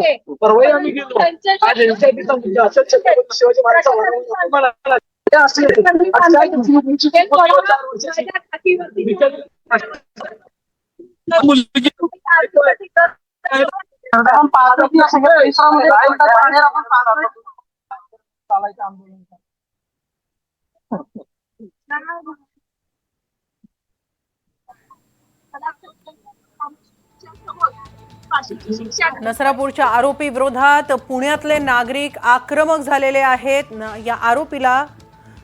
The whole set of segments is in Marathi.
परवा आम्ही गेलो आज यांच्या मुद्दा असं छत्रपती शिवाजी महाराज नसरापूरच्या आरोपी विरोधात पुण्यातले नागरिक आक्रमक झालेले आहेत। या आरोपीला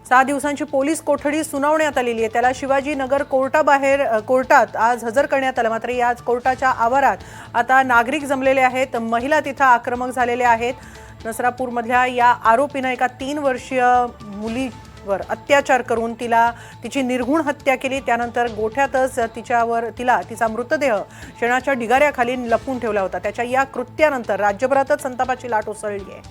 6 दिवसांची पोलीस कोठडी सुनावण्यात आलेली आहे। त्याला शिवाजीनगर कोर्टात आज हजर करण्यात आलं। मात्र याच कोर्टाच्या आवारात आता नागरिक जमलेले आहेत। महिला तिथं आक्रमक झालेले आहेत। नसरापूरमधल्या या आरोपीने एका 3 वर्षीय मुलीवर अत्याचार करून तिची निर्घुण हत्या केली। त्यानंतर गोठ्यातच तिचा मृतदेह शेणाच्या ढिगाऱ्याखाली लपवून ठेवला होता। त्याच्या या कृत्यानंतर राज्यभरातच संतापाची लाट उसळली आहे।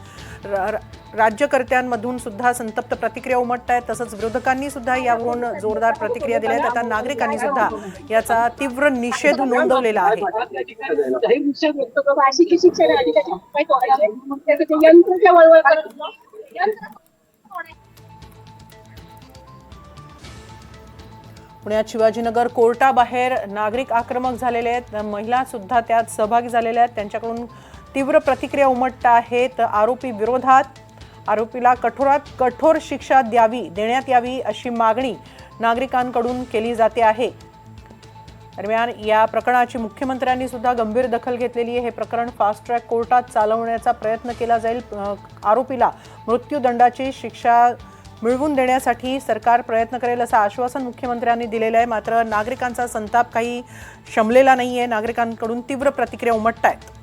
राज्यकर्त्यांमधून सुद्धा संतप्त प्रतिक्रिया उमटत आहेत। तसंच विरोधकांनी सुद्धा यावरून जोरदार प्रतिक्रिया दिल्या आहेत। आता नागरिकांनी सुद्धा याचा तीव्र निषेध नोंदवलेला आहे। पुण्यात शिवाजीनगर कोर्टाबाहेर नागरिक आक्रमक झालेले आहेत। महिला सुद्धा त्यात सहभागी झालेल्या आहेत। त्यांच्याकडून तीव्र प्रतिक्रिया उमटत आहेत। आरोपी विरोधात आरोपीला कठोरात कठोर शिक्षा देण्यात यावी अशी मागणी नागरिकांकडून केली जाते आहे। दरम्यान या प्रकरणाची मुख्यमंत्र्यांनी सुद्धा गंभीर दखल घेतलेली आहे। हे प्रकरण फास्ट ट्रॅक कोर्टात चालवण्याचा प्रयत्न केला जाईल। आरोपीला मृत्यूदंडाची शिक्षा मिळवून देण्यासाठी सरकार प्रयत्न करेल असं आश्वासन मुख्यमंत्र्यांनी दिलेलं आहे। मात्र नागरिकांचा संताप काही शमलेला नाहीये। नागरिकांकडून तीव्र प्रतिक्रिया उमटत आहेत।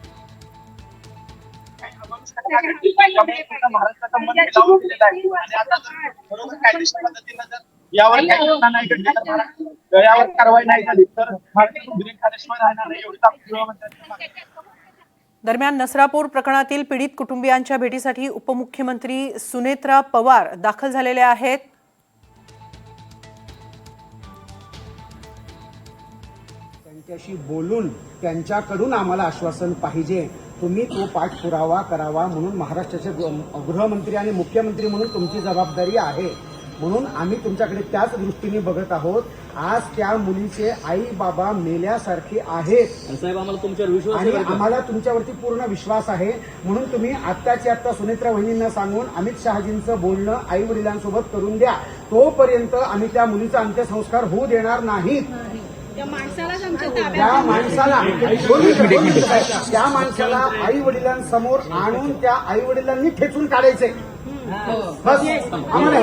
दरम्यान नसरापूर प्रकरणातील पीडित कुटुंबियांच्या भेटीसाठी उपमुख्यमंत्री सुनेत्रा पवार दाखल झालेल्या आहेत। त्यांच्याशी बोलून त्यांच्याकडून आम्हाला आश्वासन पाहिजे, तुम्ही तो पाठपुरावा करावा म्हणून महाराष्ट्राचे गृहमंत्री आणि मुख्यमंत्री म्हणून तुमची जबाबदारी आहे। म्हणून आम्ही तुमच्याकडे त्याच दृष्टीने बघत आहोत। आज त्या मुलीचे आई बाबा मेल्यासारखे आहेत साहेब, आम्हाला तुमच्यावर विश्वास आणि आम्हाला तुमच्यावरती पूर्ण विश्वास आहे। म्हणून तुम्ही आत्ताच्या आत्ता सुनेत्रा वहिनींना सांगून अमित शहाजींचं बोलणं आई वडिलांसोबत करून द्या। तोपर्यंत आम्ही त्या मुलीचा अंत्यसंस्कार होऊ देणार नाहीत। त्या माणसाला आई वडिलांसमोर आणून त्या आई वडिलांनी खेचून काढायचे। बस आम्हाला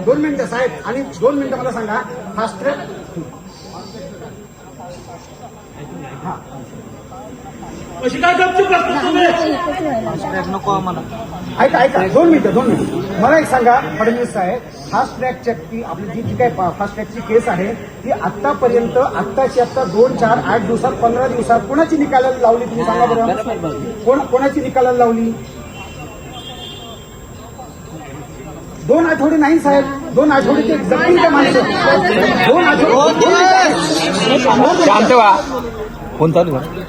दोन मिनिटं साहेब, आणि 2 मिनिटं मला सांगा फास्ट ट्रॅक नको आम्हाला। ऐका 2 मिनिटं मला एक सांगा फडणवीस साहेब, फास्ट ट्रॅकची आपली जी काय फास्ट ट्रॅकची केस आहे ती आतापर्यंत आत्ताची 2, 4, 8 दिवसात 15 दिवसात कोणाची निकालाला लावली तुम्ही सांगा बरं? कोणाची निकालाला लावली? 2 आठवडे नाही साहेब, 2 आठवडे ते जगतील त्या माणसं। 2 आठवडे शांत व्हा, फोन चालू आहे।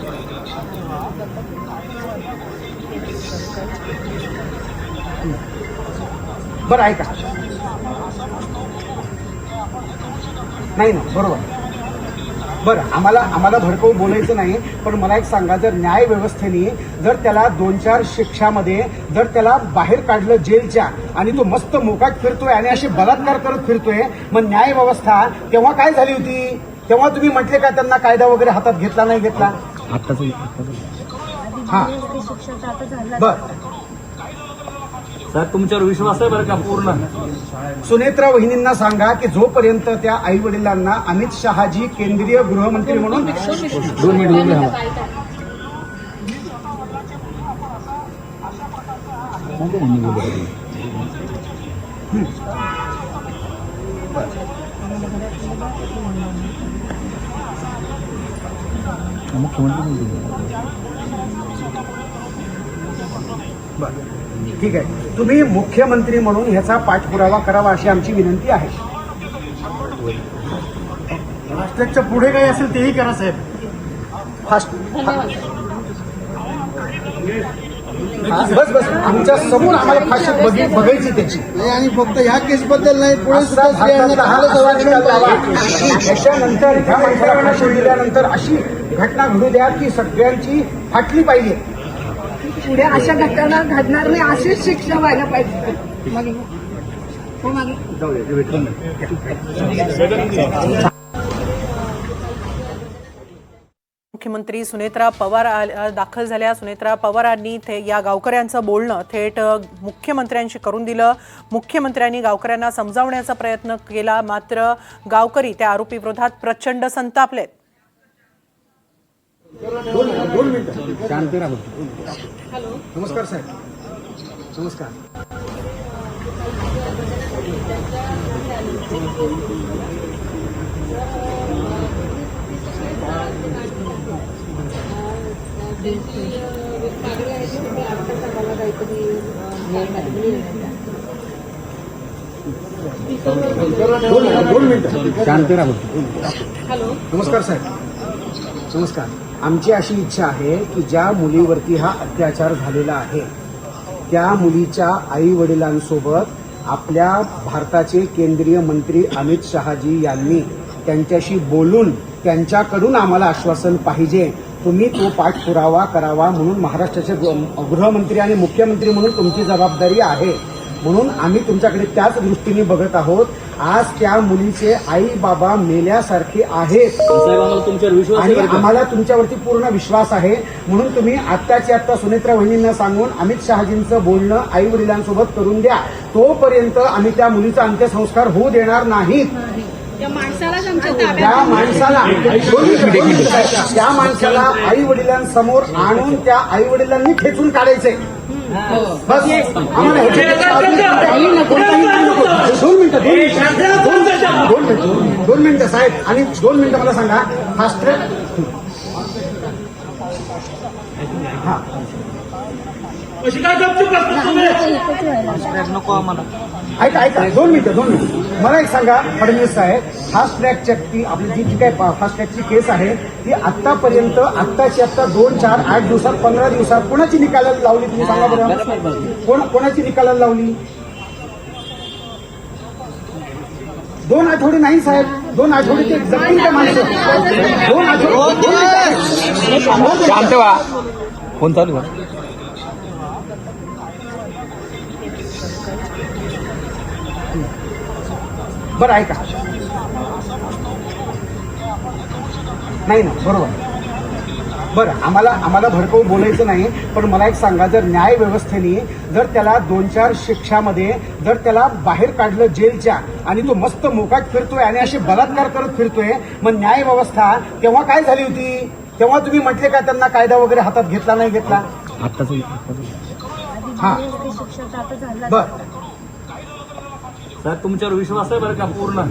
बरं ऐका, नाही ना बरोबर, बरं आम्हाला भडकवून बोलायचं नाही, पण मला एक सांगा, जर न्याय व्यवस्थेने जर त्याला 2-4 शिक्षामध्ये जर त्याला बाहेर काढलं जेलच्या आणि तो मस्त मोकाट फिरतोय आणि असे बलात्कार करत फिरतोय, मग न्याय व्यवस्था तेव्हा काय झाली होती? तेव्हा तुम्ही म्हटले का त्यांना कायदा वगैरे हातात घेतला नाही घेतला? हा बरं साहेब, तुमच्यावर विश्वास आहे बरं का पूर्ण? सुनेत्रा वहिनींना सांगा की जोपर्यंत त्या आई वडिलांना अमित शहाजी केंद्रीय गृहमंत्री म्हणून 2 मिनिट ठीक आहे, तुम्ही मुख्यमंत्री म्हणून ह्याचा पाठपुरावा करावा अशी आमची विनंती आहे। फास्ट्रॅकच्या पुढे काही असेल तेही करा साहेब. बस बस आमच्या समोर आम्हाला फाशी बघायची त्याची नाही आणि फक्त ह्या केस बद्दल नाही पुढे सुद्धा त्याच्यानंतर ह्या माणसाला फाशी दिल्यानंतर अशी घटना घडू द्या की सगळ्यांची फाटली पाहिजे. पुढे अशा घटना घडणार नाही अशीच शिक्षा व्हायला पाहिजे. मुख्यमंत्री सुनेत्रा पवार दाखल झाल्या. सुनेत्रा पवारांनी या गावकऱ्यांचं बोलणं थेट मुख्यमंत्र्यांशी करून दिलं. मुख्यमंत्र्यांनी गावकऱ्यांना समजावण्याचा प्रयत्न केला, मात्र गावकरी त्या आरोपी विरोधात प्रचंड संतापलेत. दोन मिनिटं शांत राहा. नमस्कार साहेब. नमस्कार. दोन मिनिटं शांत राहा. नमस्कार साहेब. नमस्कार. आमची अशी इच्छा आहे की ज्या मुलीवरती हा अत्याचार झालेला आहे त्या मुलीच्या आई वडिलांसोबत आपल्या भारताचे केंद्रीय मंत्री अमित शहाजी यांनी त्यांच्याशी बोलून त्यांच्याकडून आम्हाला आश्वासन पाहिजे. तुम्ही तो पाठपुरावा करावा म्हणून महाराष्ट्राचे गृहमंत्री आणि मुख्यमंत्री म्हणून तुमची जबाबदारी आहे. म्हणून आम्ही तुमच्याकडे त्याच दृष्टीने बघत आहोत. आज त्या मुलीचे आई बाबा मेल्यासारखे आहेत साहेब, आम्हाला तुमच्यावर विश्वास आणि आहे बरं का? आम्हाला तुमच्यावरती पूर्ण विश्वास आहे. म्हणून तुम्ही आत्ताची आत्ता सुनेत्रा वहिनींना सांगून अमित शहाजींचं बोलणं आई वडिलांसोबत करून द्या. तोपर्यंत आम्ही त्या मुलीचा अंत्यसंस्कार होऊ देणार नाहीत. त्या माणसाला त्या माणसाला आई वडिलांसमोर आणून त्या आई वडिलांनी खेचून काढायचंय. बस आम्हाला दोन मिनिटं साहेब आणि 2 मिनिटं मला सांगा. फास्ट ट्रॅक हा ऐका 2 मिनिटं मला एक सांगा फडणवीस साहेब. फास्ट ट्रॅकच्या ती आपली जी काय फास्ट ट्रॅकची केस आहे ती आतापर्यंत आत्ताची आत्ता 2, 4, 8 दिवसात 15 दिवसात कोणाची निकालाला लावली तुम्ही सांगा बरं. कोणाची निकालाला लावली? 2 आठवडे नाही साहेब. 2 आठवडे ते जगतील त्या माणसं. 2 आठवडे शांत व्हा. फोन चालू आहे. बरं ऐका. नाही ना बरोबर. बरं आम्हाला भडकवू बोलायचं नाही, पण मला एक सांगा, जर न्याय व्यवस्थेने जर त्याला 2-4 शिक्षामध्ये जर त्याला बाहेर काढलं जेलच्या आणि तो मस्त मोकाट फिरतोय आणि असे बलात्कार करत फिरतोय, मग न्याय व्यवस्था तेव्हा काय झाली होती? तेव्हा तुम्ही म्हटले का त्यांना कायदा वगैरे हातात घेतला नाही घेतला? हा बरं. साहेब, तुमच्यावर विश्वास आहे बरं का पूर्ण?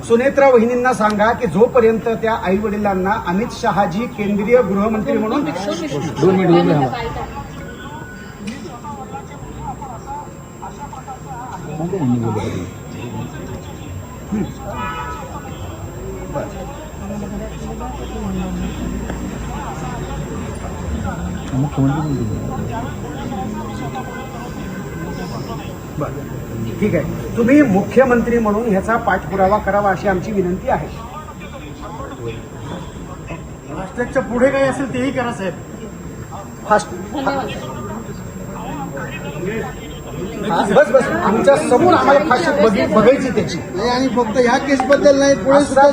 सुनेत्रा वहिनींना सांगा की जोपर्यंत त्या आई वडिलांना अमित शहाजी केंद्रीय गृहमंत्री म्हणून 2 मिनिट बरं ठीक आहे. तुम्ही मुख्यमंत्री म्हणून ह्याचा पाठपुरावा करावा अशी आमची विनंती आहे. फास्ट्रॅकच्या पुढे काही असेल तेही करा साहेब. बस आमच्या समोर आम्हाला फाशी बघायची त्याची नाही आणि फक्त ह्या केस बद्दल नाही पुढे सुद्धा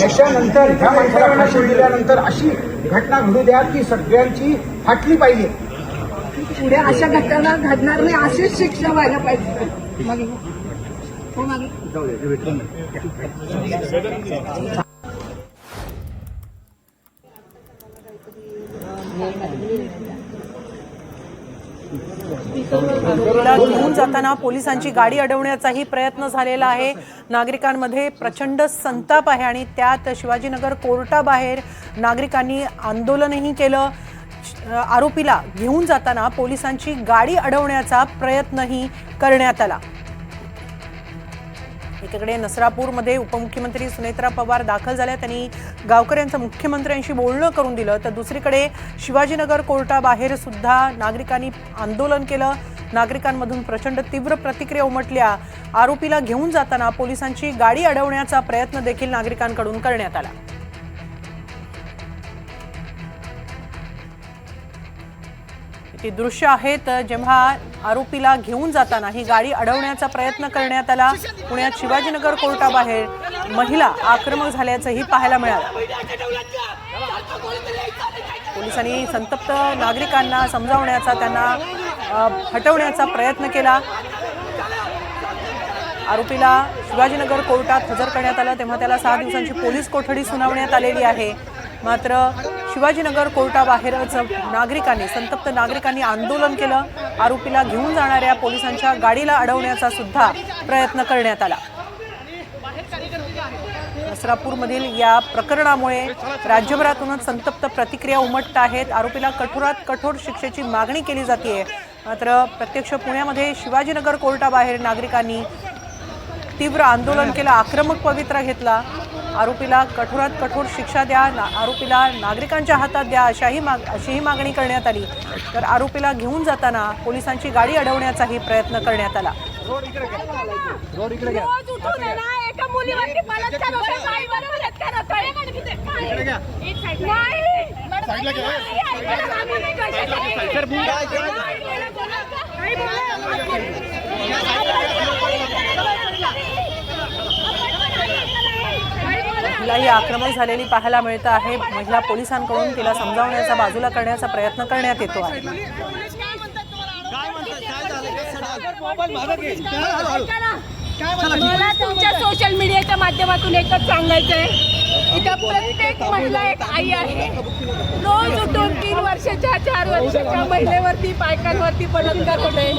त्याच्यानंतर ह्या माणसाला फाशी दिल्यानंतर अशी घटना घडू द्या की सगळ्यांची फाटली पाहिजे. पुढे अशा घटना घडणार नाही अशीच शिक्षा व्हायला पाहिजे. तिला घेऊन जाताना पोलिसांची गाडी अडवण्याचाही प्रयत्न झालेला आहे. नागरिकांमध्ये प्रचंड संताप आहे आणि त्यात शिवाजीनगर कोर्टाबाहेर नागरिकांनी आंदोलनही केलं. आरोपीला घेऊन जाताना पोलिसांची गाडी अडवण्याचा प्रयत्नही करण्यात आला. एकीकडे नसरापूरमध्ये उपमुख्यमंत्री सुनेत्रा पवार दाखल झाल्या, त्यांनी गावकऱ्यांचं मुख्यमंत्र्यांशी बोलणं करून दिलं. तर दुसरीकडे शिवाजीनगर कोर्टाबाहेर सुद्धा नागरिकांनी आंदोलन केलं. नागरिकांमधून प्रचंड तीव्र प्रतिक्रिया उमटल्या. आरोपीला घेऊन जाताना पोलिसांची गाडी अडवण्याचा प्रयत्न देखील नागरिकांकडून करण्यात आला. ती दृश्य आहेत जेव्हा आरोपीला घेऊन जाताना ही गाडी अडवण्याचा प्रयत्न करण्यात आला. पुण्यात शिवाजीनगर कोर्टाबाहेर महिला आक्रमक झाल्याचंही पाहायला मिळालं. पोलिसांनी संतप्त नागरिकांना समजावण्याचा, त्यांना हटवण्याचा प्रयत्न केला. आरोपीला शिवाजीनगर कोर्टात हजर करण्यात आलं, तेव्हा त्याला 6 दिवसांची पोलीस कोठडी सुनावण्यात आलेली आहे. मात्र शिवाजीनगर कोर्टाबाहेरच संतप्त नागरिकांनी आंदोलन केलं. आरोपीला घेऊन जाणाऱ्या पोलिसांच्या गाडीला अडवण्याचा सुद्धा प्रयत्न करण्यात आला. नसरापूरमधील या प्रकरणामुळे राज्यभरातूनच संतप्त प्रतिक्रिया उमटत आहेत. आरोपीला कठोरात कठोर शिक्षेची मागणी केली जाते. मात्र प्रत्यक्ष पुण्यामध्ये शिवाजीनगर कोर्टाबाहेर नागरिकांनी तीव्र आंदोलन केलं, आक्रमक पवित्रा घेतला. आरोपीला कठोरात कठोर शिक्षा द्या, आरोपीला नागरिकांच्या हातात द्या अशीही मागणी करण्यात आली. तर आरोपीला घेऊन जाताना पोलिसांची गाडी अडवण्याचाही प्रयत्न करण्यात आला. रोज उठून आहे ना, एका मुलीवरती बलात्कार होतोय, बाईबरोबर बलात्कार होतोय. महिलाही आक्रमक झालेली पाहायला मिळत आहे. महिला पोलिसांकडून तिला समजावण्याचा, बाजूला करण्याचा प्रयत्न करण्यात येतो आहे. मला तुमच्या सोशल मीडियाच्या माध्यमातून एकच सांगायचंय, इथं प्रत्येक महिला एक आई आहे. रोज उठून 3 वर्षाच्या 4 वर्षाच्या महिलेवरती, बायकांवरती बलात्कार होतोय.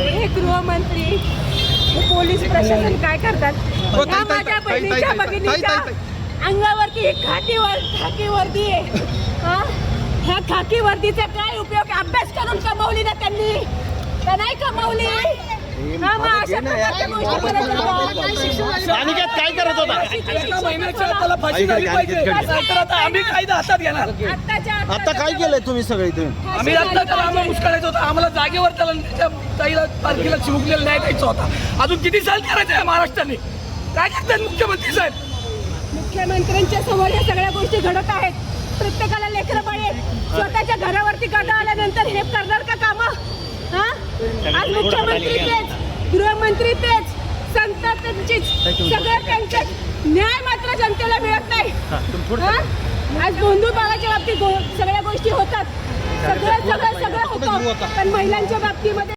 हे गृहमंत्री, हे पोलीस प्रशासन काय करतात? ह्या माझ्या बहिणीच्या भगिनीच्या अंगावरती ही खाकी वर्दी आहे. ह्या खाकी वर्दीचा काय उपयोग? अभ्यास करून कमवली ना त्यांनी, का नाही कमवली? काय करत होता? आम्ही कायदा हातात घेणार. आता काय केलंय तुम्ही सगळे इथे? आम्ही आम्हाला मुस्कळायचं होतं, आम्हाला जागेवर त्याला ताईला तारखेला चिमुकलेला न्याय द्यायचा होता. अजून किती साल करायचं आहे महाराष्ट्राने? काय करतात मुख्यमंत्री साहेब? मुख्यमंत्र्यांच्या समोर या सगळ्या गोष्टी घडत आहेत. प्रत्येकाला लेकरं बाळ आहेत. स्वतःच्या घरावरती गाडा आल्यानंतर हे करणार का कामं? आज मुख्यमंत्री तेच, गृहमंत्री तेच, संततीच, सगळं त्यांचेच. न्याय मात्र जनतेला मिळत नाही. आज गोंधळबागाच्या बाबतीत सगळ्या गोष्टी होतात, सगळं होतं, पण महिलांच्या बाबतीमध्ये